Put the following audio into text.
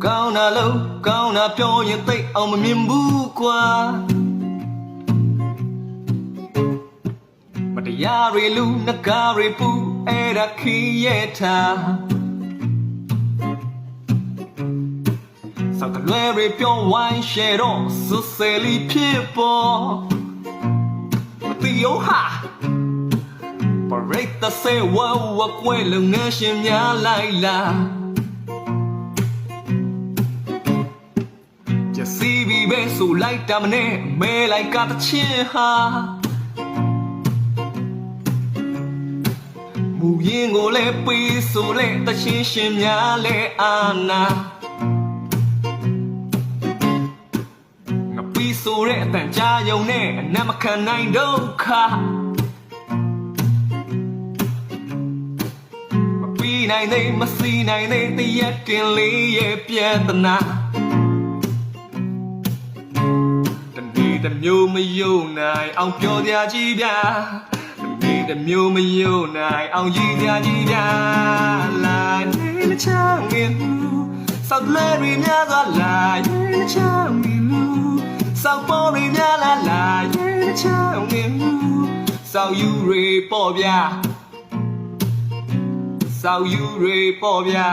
ကောင်းတာလို့ကောင်းတာပြောရင်သိအောင်မမြင်ဘူးကွာမတရားတွေလူနှကားတွေပူအဲ့ဒါခီးရထားဆောက်ကလွယ်တွေပြောဝိုင်းရှယ်တော့စွဆယ်လီဖြစ်ပေါ်မသိရောဟာပရိတ်တဆေဝဝကွဲလုံငန်းရှင်များလိုက်လာကျစီဘီပဲဆိုလိုက်တာမနဲ့မဲလိုက်ကတချင်းဟာမူရင်ကိုလည်းပေးဆိုလဲတချင်းရှင်များလဲအာနာငါပြီးဆိုတဲ့အတန်ကြားယုံနဲ့အနမခံနိုင်ဒုက္ခမပြီးနိုင်သေးမစီနိုင်သေးတရက်တင်လေးရဲ့ပြဿနာတနေ့တစ်မျိုးမယုံနိုင်အောင်ပြောကြကြီးဗျာတမျိုးမယုံနိုင်အောင်ရည်ကြကြီးကြလာနေချမ်းငင်ဆောက်လဲရီများကလာနေချမ်းငင်ဆောက်ပေါ်ရီများလာလာနေချမ်းငင်ဆောက်ယူရီပေါ်ဗျာဆောက်ယူရီပေါ်ဗျာ